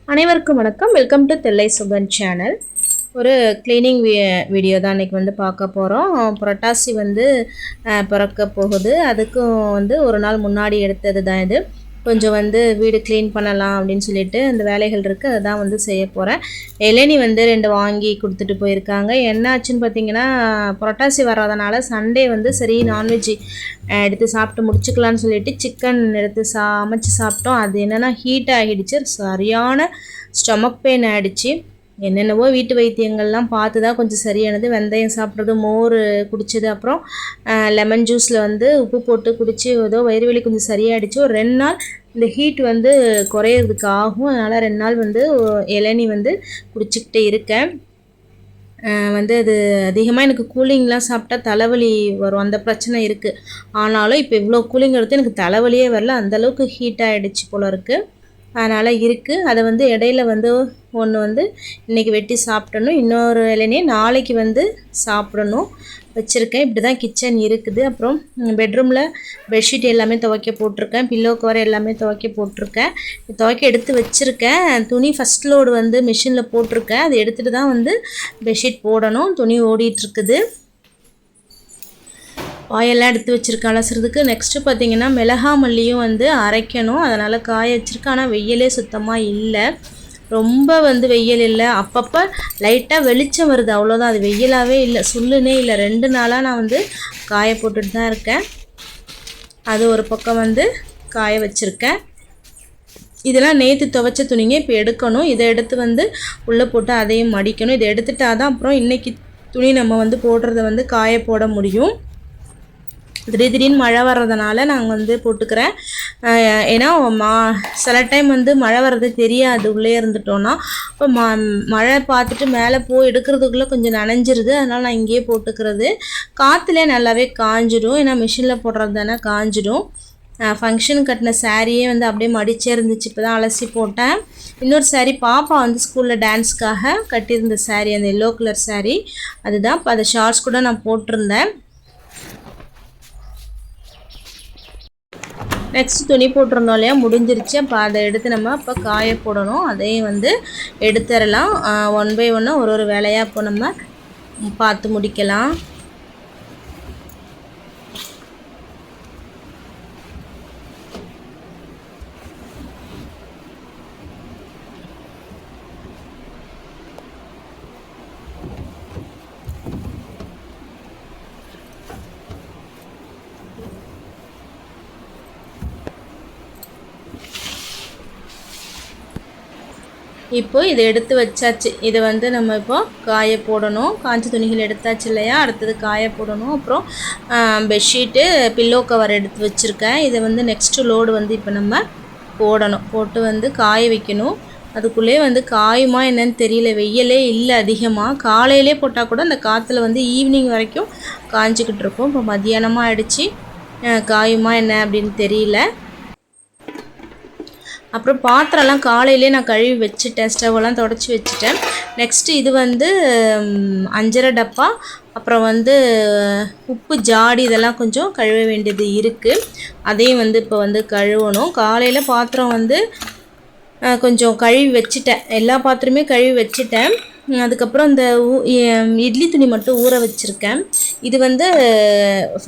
அனைவருக்கும் வணக்கம். Welcome to தெல்லை சுபன் சேனல். ஒரு கிளீனிங் வீடியோ தான் இன்றைக்கி வந்து பார்க்க போகிறோம். புரட்டாசி வந்து பிறக்க போகுது. அதுக்கும் வந்து ஒரு நாள் முன்னாடி எடுத்தது தான் இது. கொஞ்சம் வந்து வீடு க்ளீன் பண்ணலாம் அப்படின்னு சொல்லிட்டு அந்த வேலைகள் இருக்குது, அதை தான் வந்து செய்ய போகிறேன். இளநி வந்து 2 வாங்கி கொடுத்துட்டு போயிருக்காங்க. என்ன ஆச்சுன்னு பார்த்தீங்கன்னா, புரட்டாசி வராதனால சண்டே வந்து சரி நான்வெஜ் எடுத்து சாப்பிட்டு முடிச்சுக்கலான்னு சொல்லிட்டு சிக்கன் எடுத்து சமைச்சு சாப்பிட்டோம். அது என்னென்னா ஹீட் ஆகிடுச்சு, சரியான ஸ்டொமக் பெயின் ஆகிடுச்சு. என்னென்னவோ வீட்டு வைத்தியங்கள்லாம் பார்த்து தான் கொஞ்சம் சரியானது. வெந்தயம் சாப்பிட்றது, மோர் குடித்தது, அப்புறம் லெமன் ஜூஸில் வந்து உப்பு போட்டு குடித்து ஏதோ வயிறு வலி கொஞ்சம் சரியாயிடுச்சு. ஒரு 2 நாள் இந்த ஹீட் வந்து குறையிறதுக்கு ஆகும். அதனால் 2 நாள் வந்து இளநி வந்து குடிச்சிக்கிட்டே இருக்கேன். வந்து அது அதிகமாக எனக்கு கூலிங்லாம் சாப்பிட்டா தலைவலி வரும், அந்த பிரச்சனை இருக்குது. ஆனாலும் இப்போ இவ்வளோ கூலிங் எடுத்து எனக்கு தலைவலியே வரல, அந்தளவுக்கு ஹீட் ஆகிடுச்சு போல இருக்குது. அதனால் இருக்குது. அதை வந்து இடையில வந்து ஒன்று வந்து இன்றைக்கி வெட்டி சாப்பிடணும், இன்னொரு இளநியை நாளைக்கு வந்து சாப்பிடணும் வச்சுருக்கேன். இப்படி தான் கிச்சன் இருக்குது. அப்புறம் பெட்ரூமில் பெட்ஷீட் எல்லாமே துவைக்க போட்டிருக்கேன், பில்லோ கவர் எல்லாமே துவைக்க போட்டிருக்கேன். துவைக்க எடுத்து வச்சுருக்கேன். துணி ஃபஸ்ட் லோடு வந்து மிஷினில் போட்டிருக்கேன், அதை எடுத்துகிட்டு தான் வந்து பெட்ஷீட் போடணும். துணி ஓடிட்டுருக்குது. காயெல்லாம் எடுத்து வச்சுருக்கேன் அலசுறதுக்கு. நெக்ஸ்ட்டு பார்த்திங்கன்னா மிளகா மல்லியும் வந்து அரைக்கணும், அதனால் காய வச்சுருக்கேன். ஆனால் வெயிலே சுத்தமாக இல்லை, ரொம்ப வந்து வெயில் இல்லை. அப்பப்போ லைட்டாக வெளிச்சம் வருது, அவ்வளோதான். அது வெயிலாகவே இல்லை, சுள்ளுனே இல்லை. 2 நாளாக நான் வந்து காய போட்டுட்டு தான் இருக்கேன். அது ஒரு பக்கம் வந்து காய வச்சுருக்கேன். இதெல்லாம் நேற்று துவைச்ச துணிங்க, இப்போ எடுக்கணும். இதை எடுத்து வந்து உள்ளே போட்டு அதையும் மடிக்கணும். இதை எடுத்துட்டால் தான் அப்புறம் இன்றைக்கி துணி நம்ம வந்து போடுறத வந்து காய போட முடியும். திடீர்னு மழை வர்றதுனால நாங்கள் வந்து போட்டுக்கிறேன். ஏன்னா சில டைம் வந்து மழை வர்றது தெரியாது உள்ளே இருந்துட்டோன்னா. இப்போ மழை பார்த்துட்டு மேலே போய் எடுக்கிறதுக்குள்ளே கொஞ்சம் நனைஞ்சிருது, அதனால் நான் இங்கேயே போட்டுக்கிறது. காற்றுலே நல்லாவே காஞ்சிடும், ஏன்னா மிஷினில் போடுறது தானே, காஞ்சிடும். ஃபங்க்ஷன் கட்டின சாரியே வந்து அப்படியே மடிச்சே இருந்துச்சு, இப்போ தான் அலசி போட்டேன். இன்னொரு சாரீ பாப்பா வந்து ஸ்கூலில் டான்ஸ்க்காக கட்டியிருந்த சாரீ, அந்த எல்லோ கலர் சாரீ அதுதான். இப்போ அதை ஷார்ட்ஸ் கூட நான் போட்டிருந்தேன். நெக்ஸ்ட் துணி போட்டிருந்தோம் இல்லையா, முடிஞ்சிருச்சு. அப்போ அதை எடுத்து நம்ம இப்போ காய போடணும். அதையும் வந்து எடுத்துடலாம். 1 by 1 ஒரு வேலையாக இப்போ நம்ம பார்த்து முடிக்கலாம். இப்போ இதை எடுத்து வச்சாச்சு. இதை வந்து நம்ம இப்போ காய போடணும். காஞ்ச துணிகள் எடுத்தாச்சு இல்லையா, அடுத்தது காய போடணும். அப்புறம் பெட்ஷீட்டு, பில்லோ கவர் எடுத்து வச்சுருக்கேன். இதை வந்து நெக்ஸ்ட்டு லோடு வந்து இப்போ நம்ம போடணும். போட்டு வந்து காய வைக்கணும். அதுக்குள்ளே வந்து காயுமா என்னன்னு தெரியல, வெயிலே இல்லை அதிகமாக. காலையிலே போட்டால் கூட அந்த காற்றுல வந்து ஈவினிங் வரைக்கும் காஞ்சிக்கிட்டு இருக்கும். இப்போ மத்தியானமாக ஆகிடுச்சி, காயுமா என்ன அப்படின்னு தெரியல. அப்புறம் பாத்திரம்லாம் காலையிலே நான் கழுவி வச்சுட்டேன், ஸ்டவ்வெல்லாம் தொடச்சி வச்சுட்டேன். நெக்ஸ்ட்டு இது வந்து 5.5 டப்பா, அப்புறம் வந்து உப்பு ஜாடி, இதெல்லாம் கொஞ்சம் கழுவ வேண்டியது இருக்குது. அதையும் வந்து இப்போ வந்து கழுவணும். காலையில் பாத்திரம் வந்து கொஞ்சம் கழுவி வச்சுட்டேன், எல்லா பாத்திரமே கழுவி வச்சுட்டேன். அதுக்கப்புறம் இந்த இட்லி துணி மட்டும் ஊற வச்சுருக்கேன். இது வந்து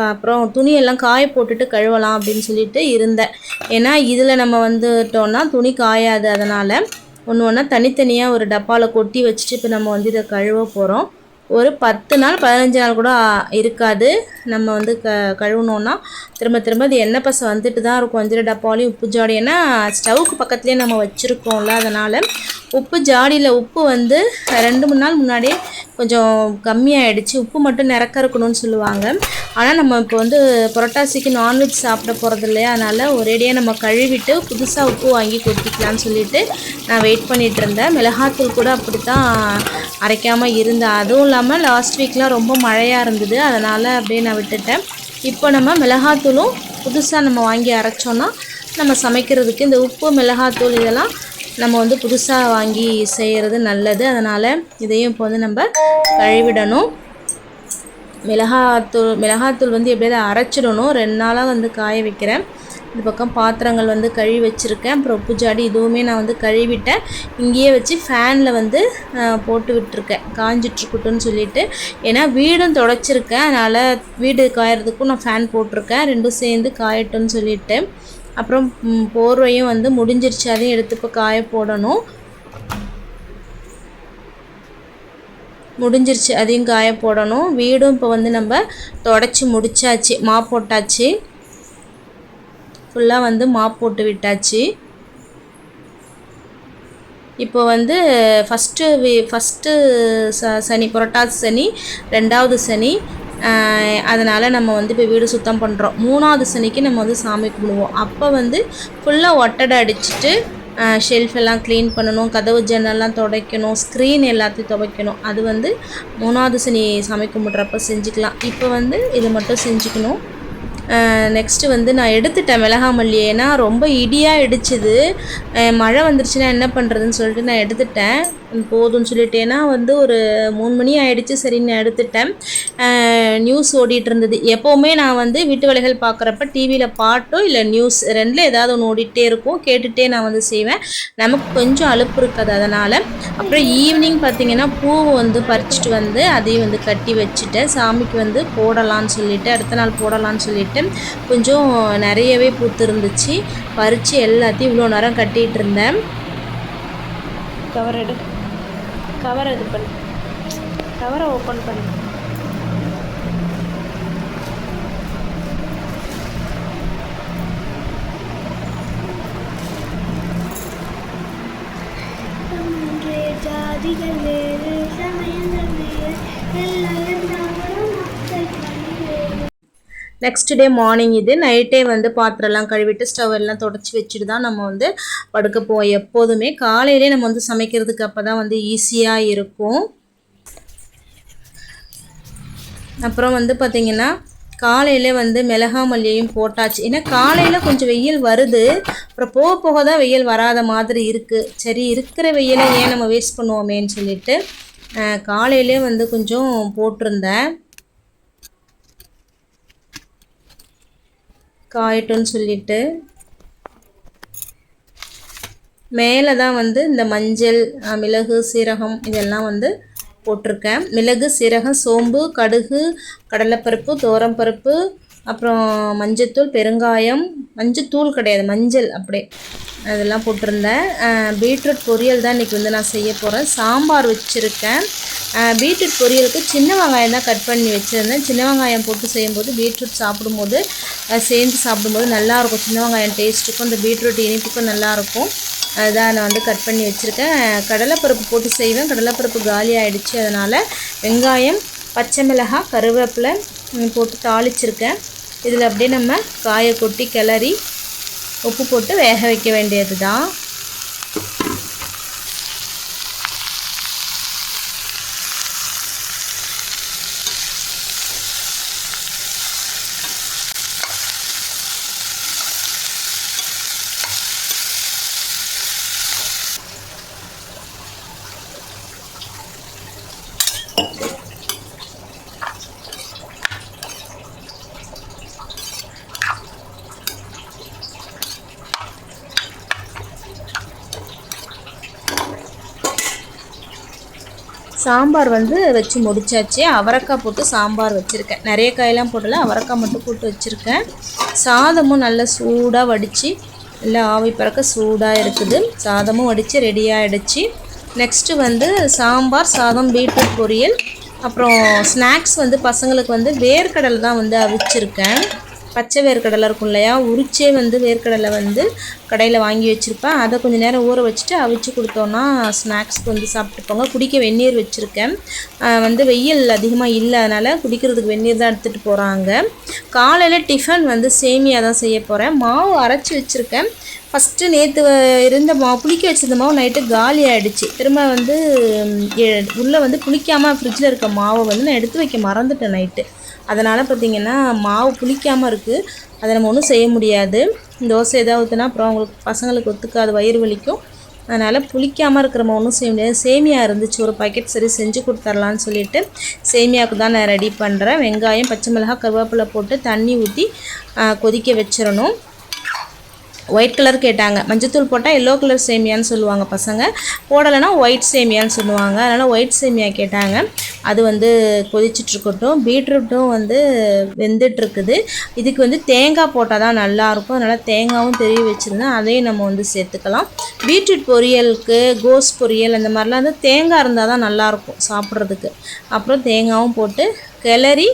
அப்புறம் துணியெல்லாம் காய போட்டுட்டு கழுவலாம் அப்படின்னு சொல்லிட்டு இருந்தேன். ஏன்னா இதில் நம்ம வந்துட்டோன்னா துணி காயாது, அதனால் ஒன்று ஒன்றா தனித்தனியாக ஒரு டப்பாவில் கொட்டி வச்சுட்டு இப்போ நம்ம வந்து இதை கழுவ போகிறோம். ஒரு 10 நாள் 15 நாள் கூட இருக்காது. நம்ம வந்து கழுவுனோன்னா திரும்ப திரும்ப அது எண்ணெய் பசை வந்துட்டு தான் இருக்கும். 5 டப்பாலையும் உப்பு ஜாடி, ஏன்னா ஸ்டவ்வுக்கு பக்கத்துலேயே நம்ம வச்சுருக்கோம்ல, அதனால் உப்பு ஜாடியில் உப்பு வந்து 2-3 நாள் முன்னாடியே கொஞ்சம் கம்மியாகிடுச்சு. உப்பு மட்டும் நிறக்க இருக்கணும்னு சொல்லுவாங்க. ஆனால் நம்ம இப்போ வந்து புரட்டாசிக்கு நான்வெஜ் சாப்பிட போகிறது இல்லையா, அதனால் ஒரேடியாக நம்ம கழுவிட்டு புதுசாக உப்பு வாங்கி கொட்டிக்கலான்னு சொல்லிட்டு நான் வெயிட் பண்ணிகிட்டு இருந்தேன். மிளகாத்தூள் கூட அப்படி தான் அரைக்காமல் இருந்தேன். அதுவும் இல்லாமல் லாஸ்ட் வீக்லாம் ரொம்ப மழையாக இருந்தது, அதனால் அப்படியே நான் விட்டுட்டேன். இப்போ நம்ம மிளகாத்தூளும் புதுசாக நம்ம வாங்கி அரைச்சோன்னா நம்ம சமைக்கிறதுக்கு இந்த உப்பு மிளகாத்தூள் இதெல்லாம் நம்ம வந்து புதுசாக வாங்கி செய்கிறது நல்லது. அதனால் இதையும் இப்போ வந்து நம்ம கழுவிடணும். மிளகாத்தூள் வந்து எப்படியாவது அரைச்சிடணும். 2 நாளாக வந்து காய வைக்கிறேன். இந்த பக்கம் பாத்திரங்கள் வந்து கழுவி வச்சுருக்கேன். அப்புறம் உப்பு ஜாடி இதுவுமே நான் வந்து கழுவிட்டேன். இங்கேயே வச்சு ஃபேனில் வந்து போட்டு விட்டுருக்கேன், காஞ்சிட்ருக்கட்டும்னு சொல்லிவிட்டு. ஏன்னா வீடும் தொடச்சிருக்கேன், அதனால் வீடு காயறதுக்கும் நான் ஃபேன் போட்டிருக்கேன், ரெண்டும் சேர்ந்து காயட்டும்னு சொல்லிவிட்டு. அப்புறம் போர்வையும் வந்து முடிஞ்சிருச்சு, அதையும் எடுத்து இப்போ காய போடணும். முடிஞ்சிருச்சு, அதையும் காய போடணும். வீடும் இப்போ வந்து நம்ம தொடச்சி முடிச்சாச்சு, மாப் போட்டாச்சு, ஃபுல்லாக வந்து மாப் போட்டு விட்டாச்சு. இப்போ வந்து ஃபஸ்ட்டு சனி, புரட்டாசி சனி, 2வது சனி, அதனால் நம்ம வந்து இப்போ வீடு சுத்தம் பண்ணுறோம். 3வது சனிக்கு நம்ம வந்து சாமி கும்பிடுவோம். அப்போ வந்து ஃபுல்லாக ஒட்டடை அடிச்சுட்டு ஷெல்ஃப் எல்லாம் க்ளீன் பண்ணணும், கதவு ஜன்னல்லாம் துடைக்கணும், ஸ்க்ரீன் எல்லாத்தையும் துவைக்கணும். அது வந்து 3வது சனி சாமி கும்பிட்றப்ப செஞ்சுக்கலாம். இப்போ வந்து இதை மட்டும் செஞ்சுக்கணும். நெக்ஸ்ட்டு வந்து நான் எடுத்துட்டேன் மிளகாமல்லி, ஏன்னா ரொம்ப இடியாக இடிச்சுது. மழை வந்துருச்சுன்னா என்ன பண்ணுறதுன்னு சொல்லிட்டு நான் எடுத்துட்டேன், போதும்னு சொல்லிட்டேன்னா வந்து ஒரு 3 மணி ஆகிடுச்சு. சரின்னு நான் எடுத்துட்டேன். நியூஸ் ஓடிட்டு இருந்தது. எப்போவுமே நான் வந்து வீட்டு வேலைகள் பார்க்குறப்ப டிவியில் பாட்டோ இல்லை நியூஸ் ரெண்டில் ஏதாவது ஒன்று ஓடிட்டே இருக்கும், கேட்டுகிட்டே நான் வந்து செய்வேன். நமக்கு கொஞ்சம் அலுப்பு இருக்காது அதனால். அப்புறம் ஈவினிங் பார்த்திங்கன்னா பூவை வந்து பறிச்சுட்டு வந்து அதையும் வந்து கட்டி வச்சுட்டேன். சாமிக்கு வந்து போடலான்னு சொல்லிவிட்டு, அடுத்த நாள் போடலான்னு சொல்லிவிட்டு கொஞ்சம் நிறையவே பூத்து இருந்துச்சு. பறித்து எல்லாத்தையும் இவ்வளோ நேரம் கட்டிகிட்டு இருந்தேன். கவரை இது பண்ணு, கவரை ஓப்பன் பண்ணு. ஜாதிகள் வேறு, சமயங்கள் வேறு, நெக்ஸ்ட் டே மார்னிங் இது நைட்டே வந்து பாத்திரம்லாம் கழுவிட்டு ஸ்டவ் எல்லாம் தொடச்சி வச்சுட்டு தான் நம்ம வந்து படுக்க போவோம். எப்போதுமே காலையிலே நம்ம வந்து சமைக்கிறதுக்கு அப்போ தான் வந்து ஈஸியாக இருக்கும். அப்புறம் வந்து பார்த்திங்கன்னா காலையில் வந்து மிளகாமல்லியையும் போட்டாச்சு. ஏன்னா காலையில் கொஞ்சம் வெயில் வருது, அப்புறம் போக போக தான் வெயில் வராத மாதிரி இருக்குது. சரி இருக்கிற வெயிலை ஏன் நம்ம வேஸ்ட் பண்ணுவோமேன்னு சொல்லிட்டு காலையிலே வந்து கொஞ்சம் போட்டிருந்தேன், காயட்டும்னு சொல்லிட்டு. மேலே தான் வந்து இந்த மஞ்சள், மிளகு, சீரகம் இதெல்லாம் வந்து போட்டிருக்கேன். மிளகு, சீரகம், சோம்பு, கடுகு, கடலைப்பருப்பு, துவரம்பருப்பு, அப்புறம் மஞ்சத்தூள், பெருங்காயம், மஞ்சத்தூள் கிடையாது மஞ்சள் அப்படியே அதெல்லாம் போட்டிருந்தேன். பீட்ரூட் பொரியல் தான் இன்றைக்கி வந்து நான் செய்ய போகிறேன். சாம்பார் வச்சுருக்கேன். பீட்ரூட் பொரியலுக்கு சின்ன வெங்காயம் தான் கட் பண்ணி வச்சுருந்தேன். சின்ன வெங்காயம் போட்டு செய்யும்போது பீட்ரூட் சாப்பிடும்போது சேர்ந்து சாப்பிடும்போது நல்லாயிருக்கும். சின்ன வெங்காயம் டேஸ்ட்டுக்கும் இந்த பீட்ரூட் இனிப்புக்கும் நல்லாயிருக்கும். அதுதான் நான் வந்து கட் பண்ணி வச்சுருக்கேன். கடலைப்பருப்பு போட்டு செய்வேன், கடலைப்பருப்பு காலி ஆகிடுச்சு, அதனால் வெங்காயம், பச்சை மிளகாய், கருவேப்பிலை போட்டு தாளிச்சிருக்கேன். இதில் அப்படியே நம்ம காயை கொட்டி கிளறி உப்பு போட்டு வேக வைக்க வேண்டியது தான். சாம்பார் வந்து வச்சு முடிச்சாச்சு. அவரைக்காய் போட்டு சாம்பார் வச்சுருக்கேன். நிறைய காயெல்லாம் போடல, அவரைக்காய் மட்டும் போட்டு வச்சுருக்கேன். சாதமும் நல்லா சூடாக வடித்து நல்லா ஆவி பறக்க சூடாக இருக்குது. சாதமும் வடித்து ரெடியாகிடுச்சு. நெக்ஸ்ட்டு வந்து சாம்பார், சாதம், பீட்ரூட் பொரியல். அப்புறம் ஸ்நாக்ஸ் வந்து பசங்களுக்கு வந்து வேர்க்கடலை தான் வந்து அவிச்சிருக்கேன். பச்சை வேர்க்கடலை இருக்கும் இல்லையா, உரிச்சே வந்து வேர்க்கடலை வந்து கடையில் வாங்கி வச்சுருப்பேன். அதை கொஞ்சம் நேரம் ஊற வச்சுட்டு அவிச்சு கொடுத்தோன்னா ஸ்நாக்ஸ்க்கு வந்து சாப்பிட்டுப்போங்க. குடிக்க வெந்நீர் வச்சுருக்கேன். வந்து வெயில் அதிகமாக இல்லை, அதனால் குடிக்கிறதுக்கு வெந்நீர் தான் எடுத்துகிட்டு போகிறாங்க. காலையில் டிஃபன் வந்து சேமியா தான் செய்ய போகிறேன். மாவு அரைச்சி வச்சுருக்கேன். ஃபஸ்ட்டு நேற்று இருந்த மாவு புளிக்க வச்சுருந்த மாவு நைட்டு காலி ஆகிடுச்சு. திரும்ப வந்து உள்ளே வந்து புளிக்காமல் ஃப்ரிட்ஜில் இருக்க மாவை வந்து நான் எடுத்து வைக்க மறந்துட்டேன் நைட்டு. அதனால் பார்த்திங்கன்னா மாவு புளிக்காமல் இருக்குது, அதை நம்ம ஒன்றும் செய்ய முடியாது. தோசை எதாவது ஊற்றினா அப்புறம் அவங்களுக்கு பசங்களுக்கு ஒத்துக்காது, வயிறு வலிக்கும். அதனால் புளிக்காமல் இருக்கிற ஒன்றும் செய்ய முடியாது. சேமியா இருந்துச்சு, ஒரு பாக்கெட் சரி செஞ்சு கொடுத்துர்லான்னு சொல்லிவிட்டு சேமியாவுக்கு தான் நான் ரெடி பண்ணுறேன். வெங்காயம், பச்சை மிளகாய், கருவேப்பிலை போட்டு தண்ணி ஊற்றி கொதிக்க வச்சிடணும். ஒயிட் கலர் கேட்டாங்க. மஞ்சத்தூள் போட்டால் எல்லோ கலர் சேமியான்னு சொல்லுவாங்க பசங்க, போடலைன்னா ஒயிட் சேமியான்னு சொல்லுவாங்க. அதனால் ஒயிட் சேமியா கேட்டாங்க. அது வந்து கொதிச்சிட்ருக்கட்டும். பீட்ரூட்டும் வந்து வெந்துட்டுருக்குது. இதுக்கு வந்து தேங்காய் போட்டால் தான் நல்லாயிருக்கும். அதனால் தேங்காயும் திருவி வச்சுருந்தேன், அதையும் நம்ம வந்து சேர்த்துக்கலாம். பீட்ரூட் பொரியலுக்கு, கோஸ் பொரியல் அந்த மாதிரிலாம் வந்து தேங்காய் இருந்தால் தான் நல்லாயிருக்கும் சாப்பிட்றதுக்கு. அப்புறம் தேங்காயும் போட்டு கிளறி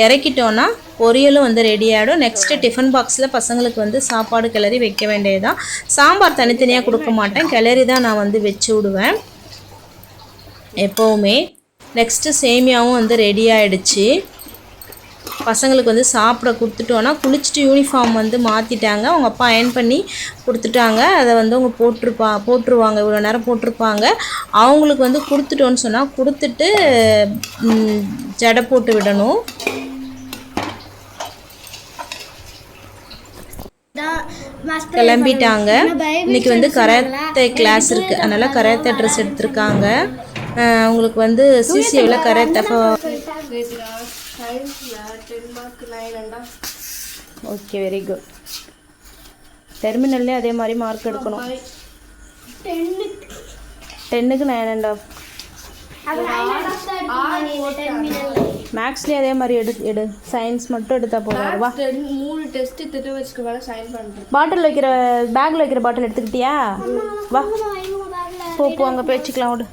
இறக்கிட்டோன்னா பொரியலும் வந்து ரெடி ஆகிடும். நெக்ஸ்ட்டு டிஃபன் பாக்ஸில் பசங்களுக்கு வந்து சாப்பாடு கிளறி வைக்க வேண்டியதுதான். சாம்பார் தனித்தனியாக கொடுக்க மாட்டேன், கிளறி தான் நான் வந்து வச்சு விடுவேன் எப்போவுமே. நெக்ஸ்ட்டு சேமியாவும் வந்து ரெடி ஆகிடுச்சு. பசங்களுக்கு வந்து சாப்பிட கொடுத்துட்டோன்னா குளிச்சுட்டு யூனிஃபார்ம் வந்து மாற்றிட்டாங்க. அவங்க அப்பா அயர்ன் பண்ணி கொடுத்துட்டாங்க. அதை வந்து அவங்க போட்டுருவாங்க, இவ்வளோ நேரம் போட்டிருப்பாங்க. அவங்களுக்கு வந்து கொடுத்துட்டோன்னு சொன்னால் கொடுத்துட்டு ஜடை போட்டு விடணும். கிளம்பிட்டாங்க. இன்றைக்கி வந்து கராத்தே கிளாஸ் இருக்குது, அதனால் கராத்தே ட்ரெஸ் எடுத்திருக்காங்க. அவங்களுக்கு வந்து சிசிஏவில் கராத்தே. Okay, very good. டெர்மினல்லே அதே மாதிரி மார்க் எடுக்கணும். 10க்கு 9.5. மேக்ஸ்லேயே அதே மாதிரி எடு. சயின்ஸ் மட்டும் எடுத்தால் போதும். வா, 3 டெஸ்ட் திட்ட வச்சுக்க வேலை சைன் பண்ணுறேன். பாட்டில் வைக்கிற பேக்கில் வைக்கிற பாட்டில் எடுத்துக்கிட்டியா? வா போ அங்கே பேச்சுக்கலாம். விடு.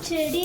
செடி